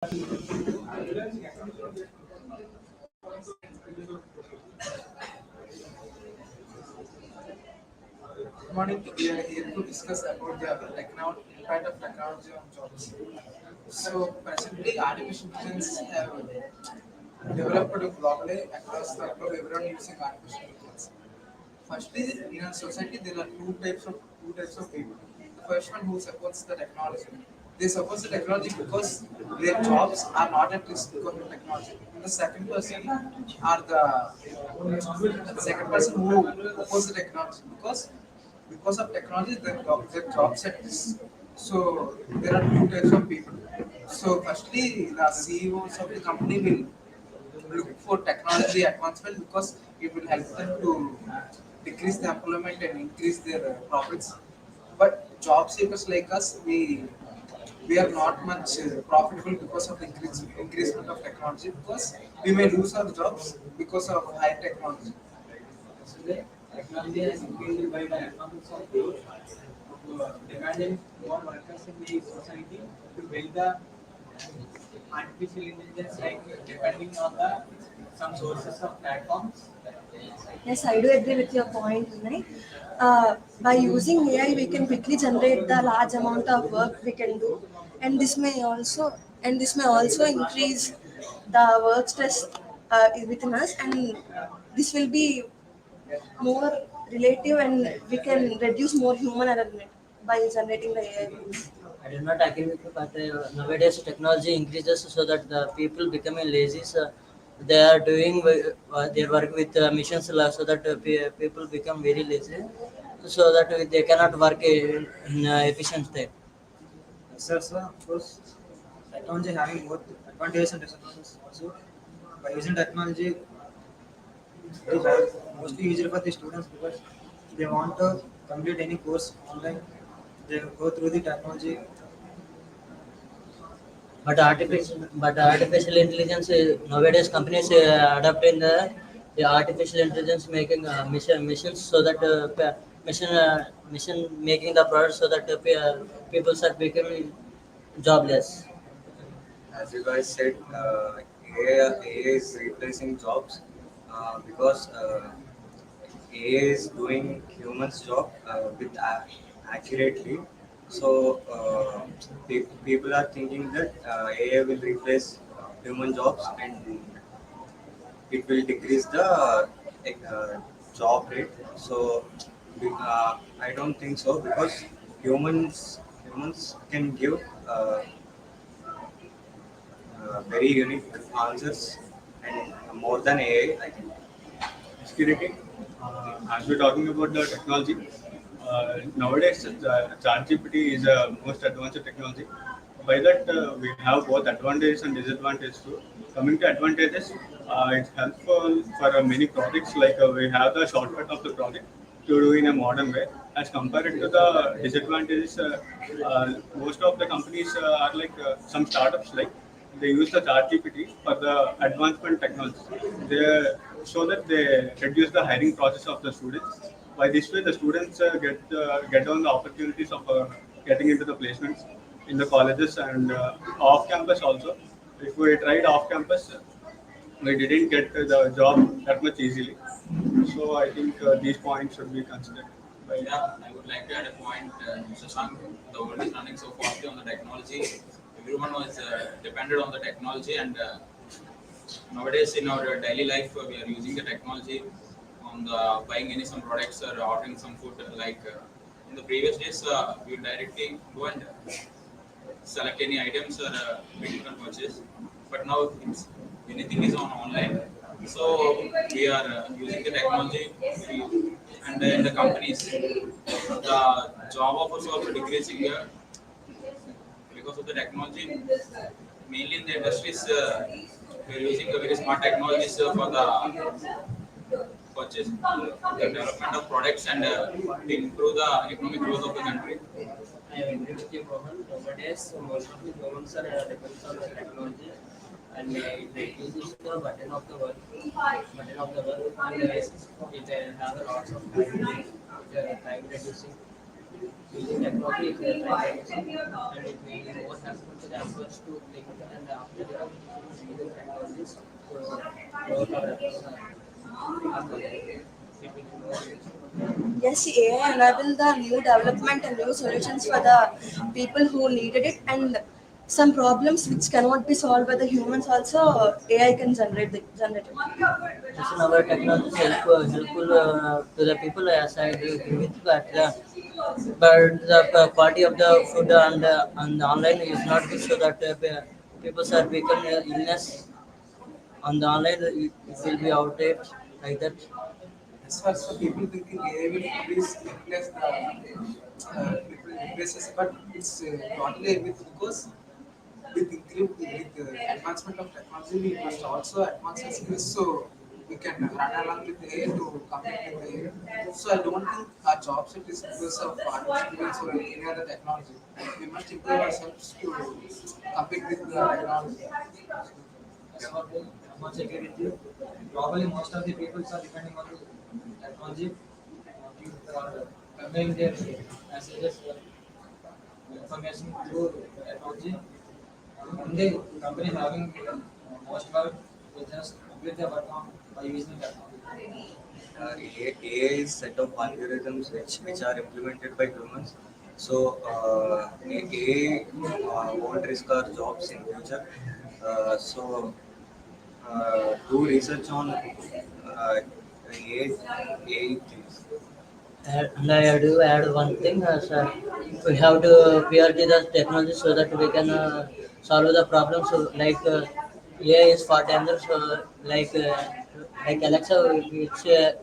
Good morning. We are here to discuss about the impact of technology on jobs. So presently, artificial intelligence have developed globally across the globe. Everyone using artificial intelligence. Firstly, in a society, there are two types of people. The first one who supports the technology. They support the technology because their jobs are not at risk because of technology. And the second person who oppose the technology because of technology their jobs at risk. So there are two types of people. So firstly, the CEOs of the company will look for technology advancement because it will help them to decrease the employment and increase their profits. But job seekers like us, we are not much profitable because of the increasement of technology because we may lose our jobs because of high technology. Today, technology has increased by the economics of growth, demanding more workers in the society to build the artificial intelligence, like depending on the some sources of platforms. Yes, I do agree with your point, Vinay. By using AI, we can quickly generate the large amount of work we can do, and this may also increase the work stress within us, and this will be more relative, and we can reduce more human error by generating the AI. I do not agree with you, but nowadays technology increases so that the people becoming lazy. So they are doing their work with machines so that people become very lazy, so that they cannot work in efficient state. Sir, of course, technology having both advantages and disadvantages. Also, by using technology, it is mostly easier for the students because they want to complete any course online. They go through the technology. But artificial intelligence nowadays companies adopting the artificial intelligence making machines so that machine making the products so that people are becoming jobless. As you guys said, AI is replacing jobs because AI is doing humans' job with accurately. So people are thinking that AI will replace human jobs and it will decrease the job rate. So I don't think so because humans can give very unique answers and more than AI think. Security. As we're talking about the technology, nowadays ChatGPT is a most advanced technology. By that, we have both advantages and disadvantages too. Coming to advantages, it's helpful for many projects. Like we have the shortcut of the project to do in a modern way. As compared to the disadvantages, most of the companies are like some startups like they use the ChatGPT for the advancement technology. They so that they reduce the hiring process of the students. By this way, the students get on the opportunities of getting into the placements in the colleges and off campus also. If we tried off campus, we didn't get the job that much easily. So I think these points should be considered. Yeah, I would like to add a point, Shashank. The world is running so fastly on the technology. Everyone was dependent on the technology, and nowadays in our daily life, we are using the technology on the buying any some products or ordering some food. Like in the previous days, we would directly go and select any items or make different purchase. But now it's, anything is on online. So we are using the technology and in the companies, the job offers also decreasing because of the technology. Mainly in the industries, we are using the very smart technologies for the purchase, the development of products and to improve the economic growth of the country. I agree with you, Mohan. Nowadays, most of the humans are depends on the technology, and it reduces the burden of the work, and it has a lots of time reducing. using technology is a right and it may be more helpful to the employees to think and after using technologies to grow our Yes, AI enable the new development and new solutions for the people who needed it, and some problems which cannot be solved by the humans also AI can generate it. Yes, in our technology is helpful to the people as I do agree with, but the quality of the food and the online is not good, so that people are becoming illness on the online. It will be outdated like that. As far as the people thinking AI will replace the people replaces, but it's totally a myth because with advancement of technology, we must also advance our skills so we can run along with AI to compete with AI. So I don't think our job set is because of artificial intelligence or any other technology. We must improve ourselves to compete with the technology. As for the much agree with you. Probably most of the people are depending on the technology for conveying their messages, information through technology. And the company having most work will just complete their work on by using technology. AI is set of algorithms which are implemented by humans. So AI won't risk our jobs in future. Do research on AI things. And I do add one thing, sir. We have to prioritize the technology so that we can solve the problems. So, AI is for dangerous, so like Alexa,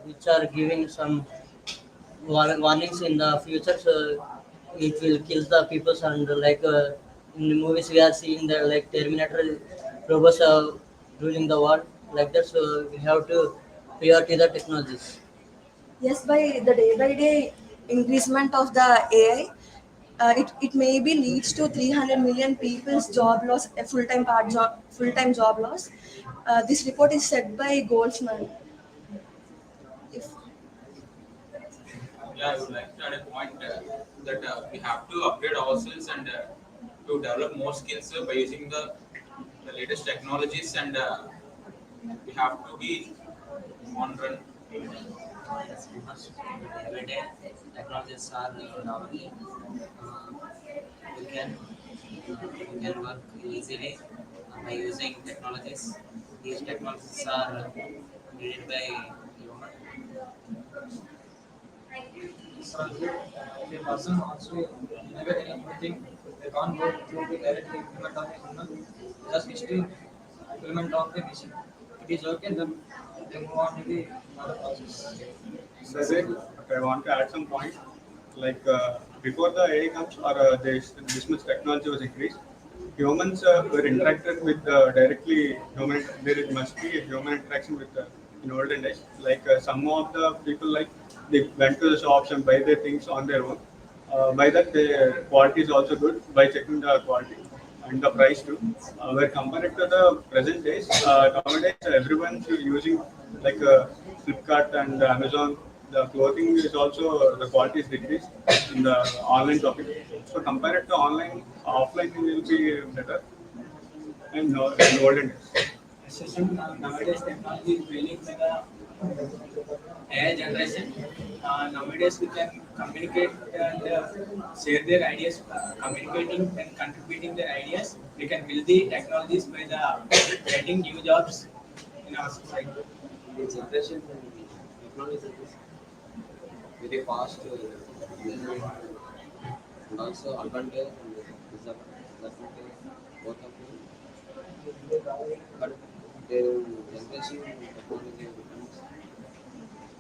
which are giving some warnings in the future. So it will kill the people, and in the movies we are seeing that like Terminator robots are ruling the world like that. So we have to prioritize the technologies. Yes, by the day increasement of the AI, it maybe leads to 300 million people's job loss, a full-time job loss. This report is said by Goldsman. If Yeah, I would like to add a point that we have to upgrade ourselves and to develop more skills by using the latest technologies, and we have to be on run. Yes, because everyday technologies are developing. Uh, we can we can work easily by using technologies. These technologies are needed by human. So the person wants to innovate anything, they can't go through the directly implement of a human, just needs to implement of the machine. It is okay, then they move on to the other process. So I want to add some point. Before the AI comes or this much technology was increased, humans were interacted with directly human. There must be a human interaction with in olden days. Some of the people they went to the shops and buy their things on their own. By that, the quality is also good by checking the quality and the price too. Where compared to the present days, nowadays everyone's using like Flipkart and Amazon. The clothing is also the quality is decreased in the online shopping. So compared to online, offline will be better and in olden days. Especially nowadays, technology is really like a AI generation. Nowadays, we can communicate and share their ideas, communicating and contributing their ideas. We can build the technologies by the getting new jobs in our society. The generation technology is very fast and also advantage and disadvantage both of them. But their generation technology depends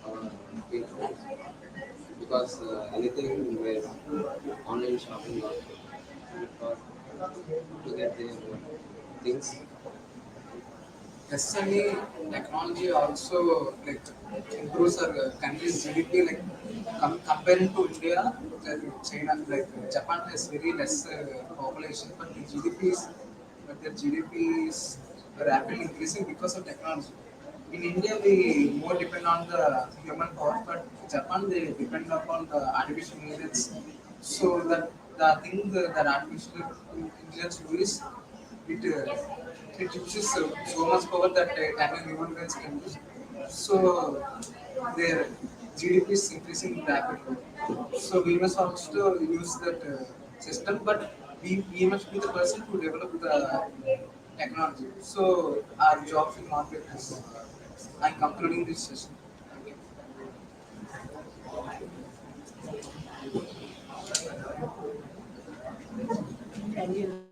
on people because anything where online shopping or Flipkart to get their things. SME technology also like improves our country's GDP. Like comparing to India, China, like Japan has very less population, but their GDP is rapidly increasing because of technology. In India, we more depend on the human power, but Japan they depend upon the artificial intelligence So that the thing that artificial intelligence do is it uses so much power that any human beings can use. So their GDP is increasing rapidly. So we must also use that system, but we must be the person who develop the technology. So our jobs will not be at risk. I'm concluding this session. Thank you. Thank you.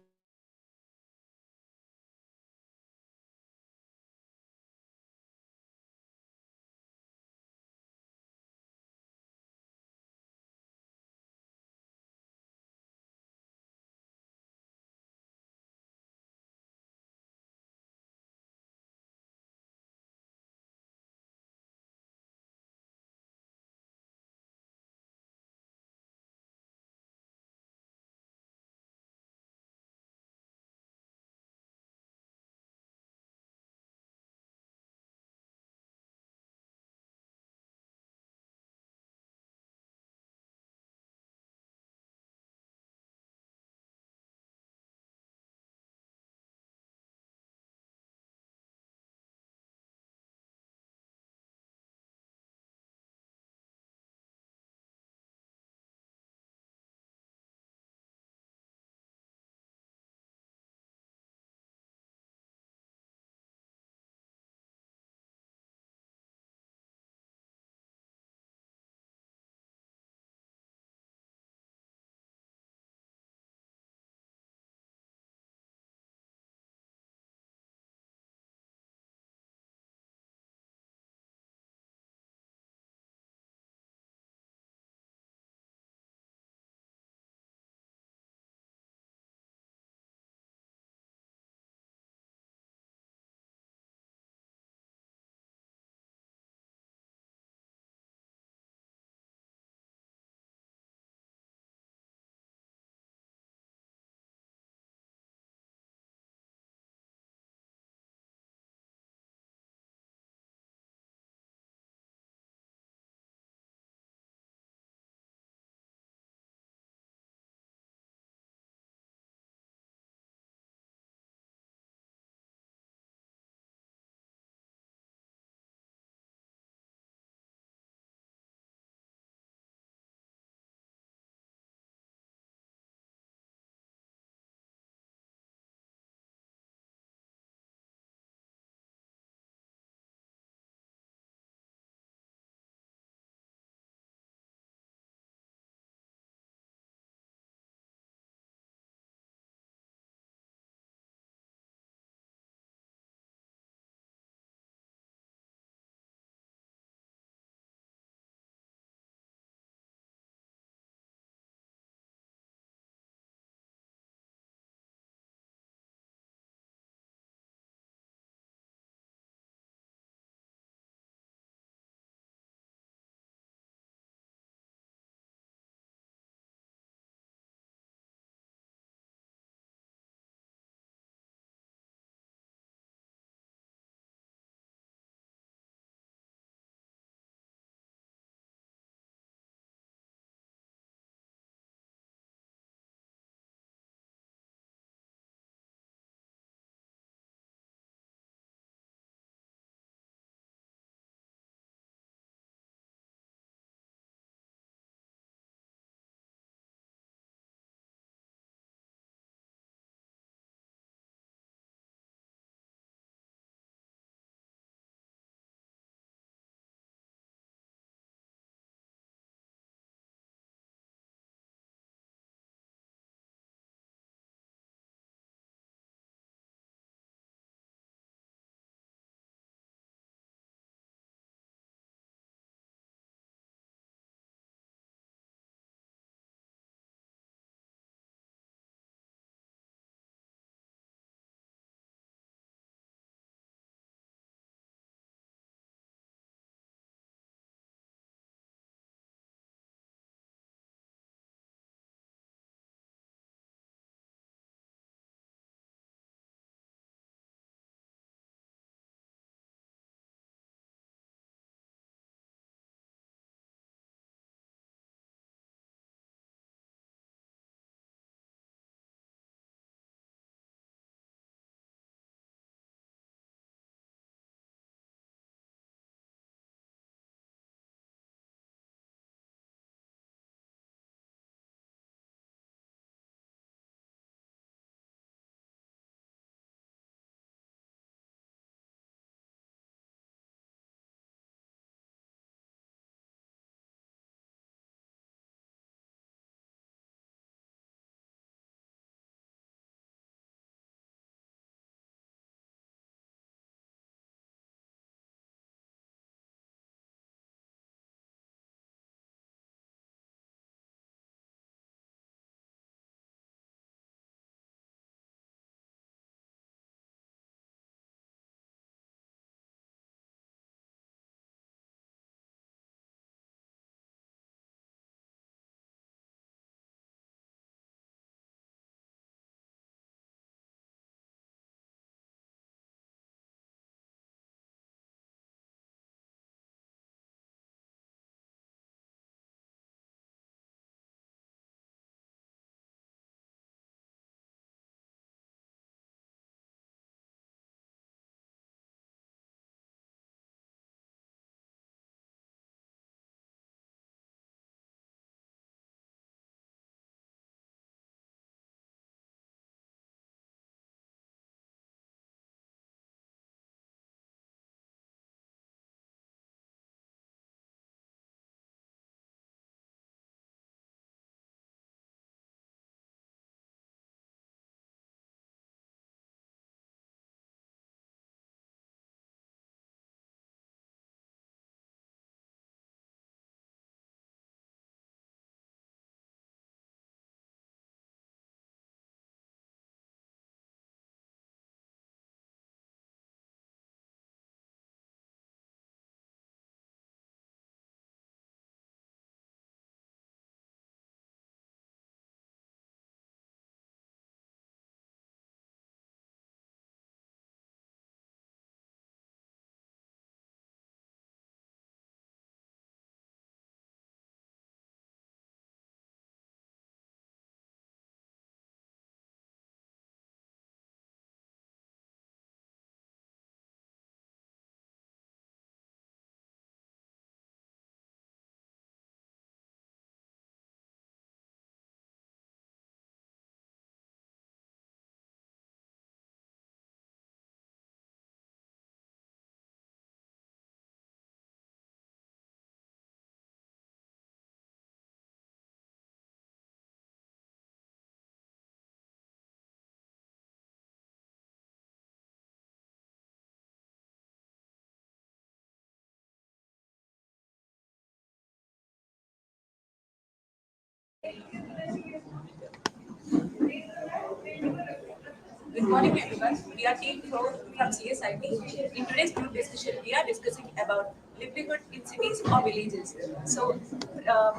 Good morning, everyone. We are Team 4 from CSIT. In today's group discussion, we are discussing about livelihood in cities or villages. So,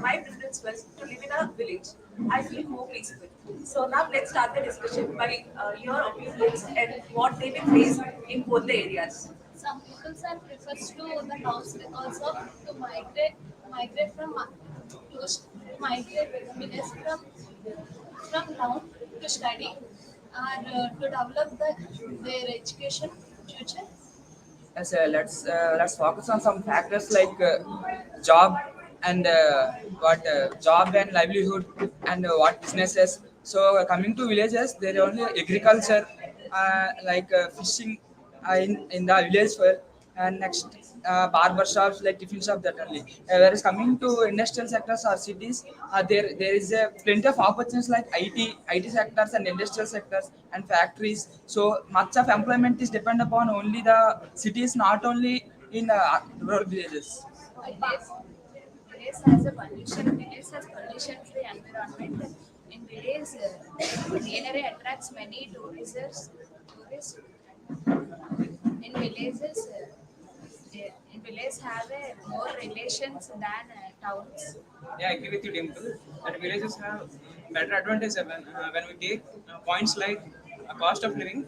my preference was to live in a village. I feel more peaceful. So, now let's start the discussion by your opinions and what they will face in both the areas. Some people are prefers to the towns because of to migrate from to migrate village from town to study or to develop their education future. Yes, let's focus on some factors like job and what job and livelihood and what businesses. So coming to villages, there are only agriculture, like fishing in the village well, and next barber shops like tiffin shop that only. Whereas coming to industrial sectors or cities, there is a plenty of opportunities like IT sectors and industrial sectors and factories. So much of employment is depend upon only the cities, not only in rural villages. Village has a pollution. Village has pollution-free environment. In village, greenery attracts many tourists. Tourists in villages, in villages have more relations than towns. Yeah, I agree with you, Dimple. That villages have better advantage when we take points like cost of living.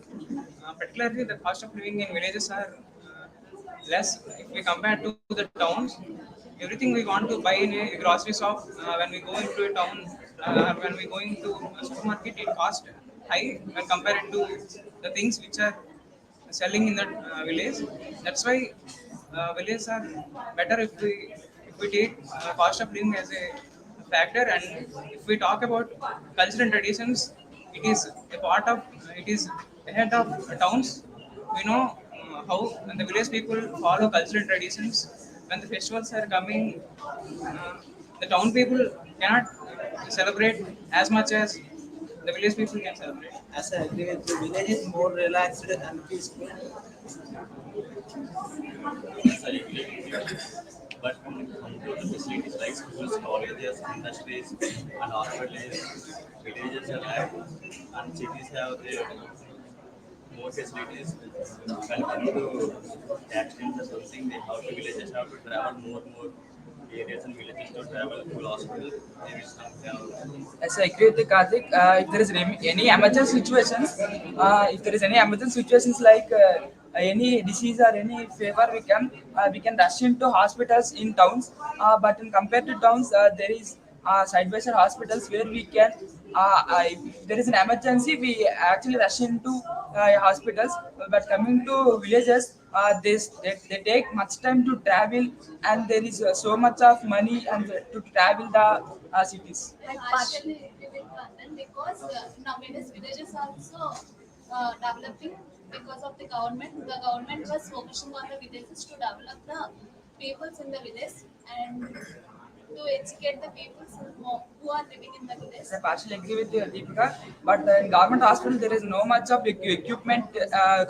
Particularly, the cost of living in villages are less if we compare to the towns. Everything we want to buy in a grocery shop, when we go into a town, when we go into a supermarket, it costs high when compared to the things which are selling in the village. That's why villages are better if we take cost of living as a factor. And if we talk about culture and traditions, it is a part of it is ahead of towns. We know how when the village people follow culture and traditions. When the festivals are coming, the town people cannot celebrate as much as the village people can celebrate. As I agree with you, village is more relaxed and peaceful. But when it comes to the facilities like schools, colleges, industries, and hospitals, villages are lack, and cities have their more facilities. When it comes to accidents or something, they have to villages have to travel more areas and villages to travel to hospital. There is some Yes, I agree with you, Karthik. If there is any emergency situations, like any disease or any fever, we can rush into hospitals in towns. But in compared to towns, there is side by side hospitals where we can. If there is an emergency, we actually rush into hospitals. But coming to villages, they take much time to travel, and there is so much of money and to travel the cities. I partially agree with Kandan because nowadays villages are also developing because of the government. The government was focusing on the villages to develop the peoples in the village and to educate the peoples who are living in the village. I partially agree with you, Deepika. But in government hospital, there is no much of equipment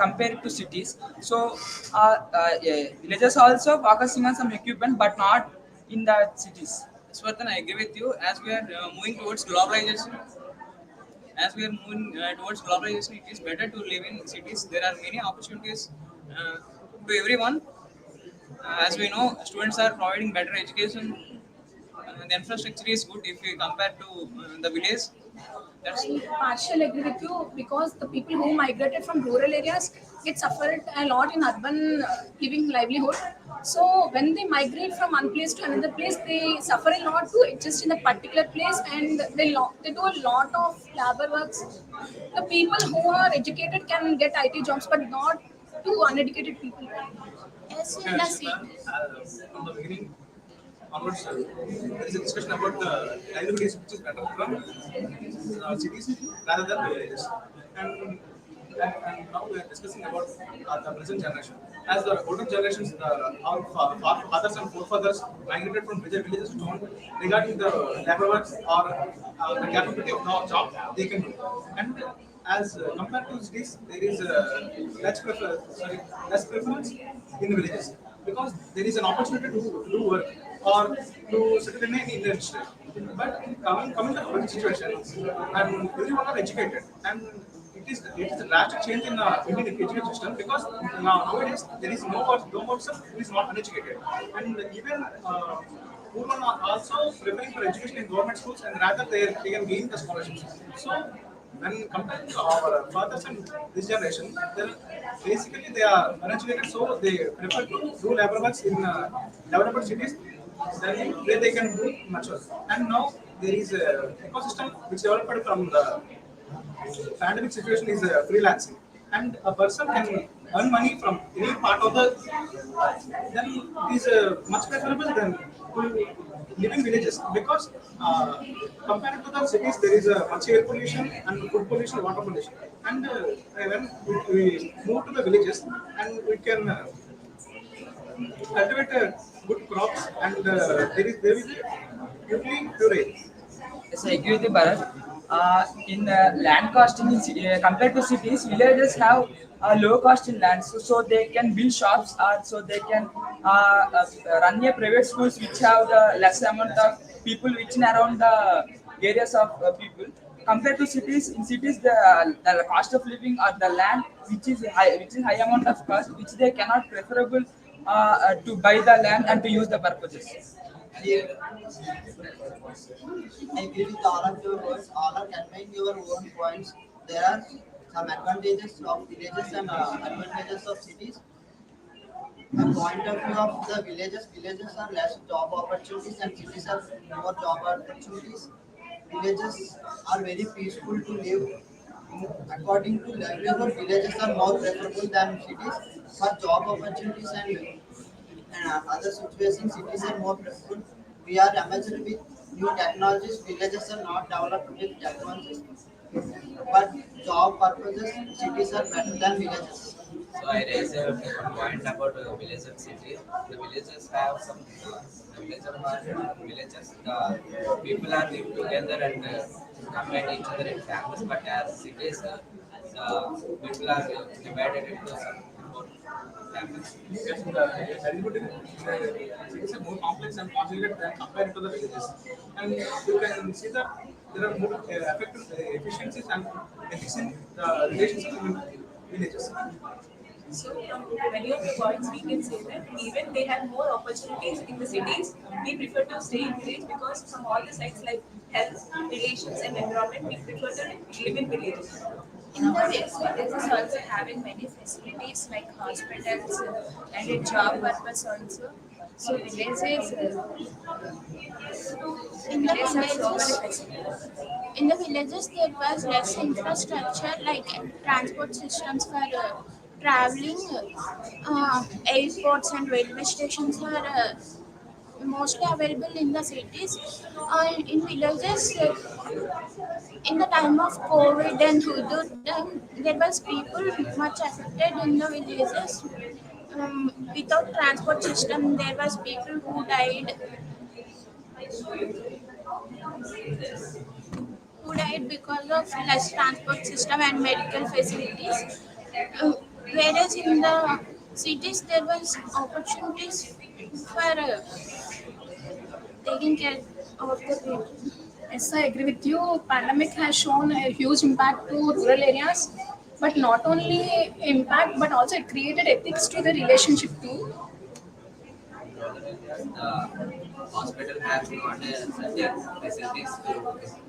compared to cities. So yeah, villages also focusing on some equipment, but not in the cities. Swardhan, I agree with you. As we are moving towards globalization, it is better to live in cities. There are many opportunities to everyone. As we know, students are providing better education. The infrastructure is good if we compare to the village. That's I partially agree with you because the people who migrated from rural areas get suffered a lot in urban living livelihood. So when they migrate from one place to another place, they suffer a lot to adjust in a particular place, and they do a lot of labor works. The people who are educated can get IT jobs, but not to uneducated people. Yes, Okay, in the Ashita, from the beginning onwards, there is a discussion about the livelihood is which is better from cities rather than villages. And now we are discussing about the present generation. As the older generations, our fathers and forefathers migrated from villages to town regarding the labor works or the capability of the job they can do. And as compared to cities, there is less preference in the villages because there is an opportunity to do work or to settle in an industry. But coming to the current situation, and everyone are educated, and it is a drastic change in the Indian education system because nowadays there is no person who is not uneducated, and even women are also preparing for education in government schools, and rather they can gain the scholarships. So when compared to our fathers and this generation, then basically they are uneducated, so they prefer to do labor works in developed cities then where they can do much work. And now there is a ecosystem which developed from the pandemic situation is freelancing, and a person can earn money from any part of the. Then it is much preferable than to live in villages because compared to the cities there is much air pollution and food pollution, water pollution, and when we move to the villages and we can cultivate good crops and there will be pure air. Yes, I agree with you, Bharat. In land costing in compared to cities, villages have low cost in land, so they can build shops, so they can run a private schools which have the less amount of people which in around the areas of people. Compared to cities, in cities the cost of living or the land which is high amount of cost which they cannot preferable to buy the land and to use the purposes. I agree with all of your words. All are conveying your own points. There are some advantages of villages and advantages of cities. The point of view of the villages are less job opportunities and cities are more job opportunities. Villages are very peaceful to live. According to livelihood, villages are more preferable than cities for job opportunities and other situations. Cities are more preferable. We are emerged with new technologies. Villages are not developed with technologies, but job purposes, cities are better than villages. So I raise a point about village and city. The villages have some villages. The people are live together and combine each other in families. But as cities, the people are divided into some more families. Yes, the agriculture is more complex and complicated than compared to the villages. And you can see that there are more effective efficiencies and efficient relationships in villages. So from many of the points, we can say that even they have more opportunities in the cities, we prefer to stay in village because from all the sides like health, relations, and environment, we prefer to live in villages. In the ways, villages also having many facilities like hospitals and a job purpose also. So villages, in the Villages have so many villages, facilities. there was less infrastructure like transport systems for traveling. Airports and railway stations are mostly available in the cities. In villages, in the time of COVID and Hudud, there was people much affected in the villages. Without transport system, there was people who died because of less transport system and medical facilities. Uh, Whereas in the cities, there was opportunities for taking care of the people. Yes, I agree with you. Pandemic has shown a huge impact to rural areas, but not only impact, but also it created ethics to the relationship too. In rural areas, the hospital has not certain facilities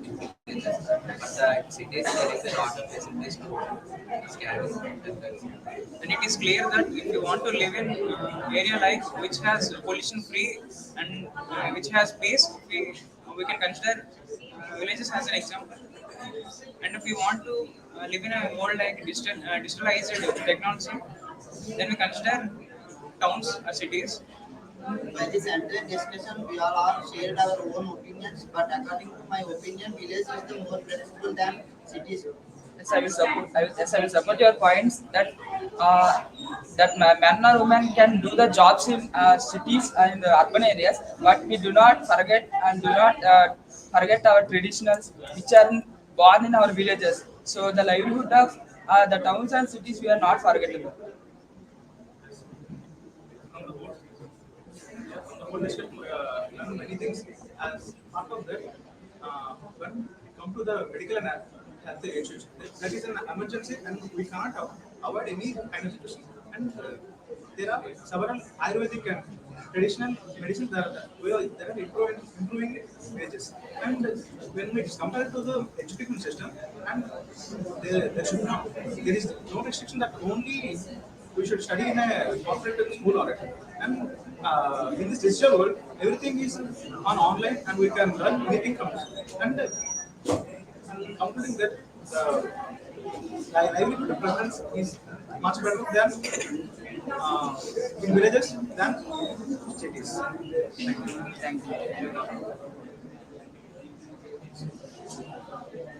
in villages, but the cities there is a lot of facilities to scanning and And it is clear that if you want to live in area like which has pollution free and which has space, we can consider villages as an example. And if we want to live in a more like digitalized technology, then we consider towns or cities. By this entire discussion, we all are shared our own opinions, but according to my opinion, village is the more preferable than cities. Yes, I will support. Yes, I will support your points that man or woman can do the jobs in cities and urban areas, but we do not forget and do not forget our traditionals which are born in our villages. So the livelihood of the towns and cities we are not forgettable. From the board, discussed many things as part of that, when we come to the medical and health issues, that is an emergency and we cannot avoid any kind of situation. And there are several Ayurvedic and traditional medicines that are improving wages. And when we compare to the education system, and there should not, there is no restriction that only we should study in a corporate school or it. And in this digital world, everything is on online and we can learn anything from it. And concluding that livelihood preference is much better than in villages than cities. Thank you. Thank you.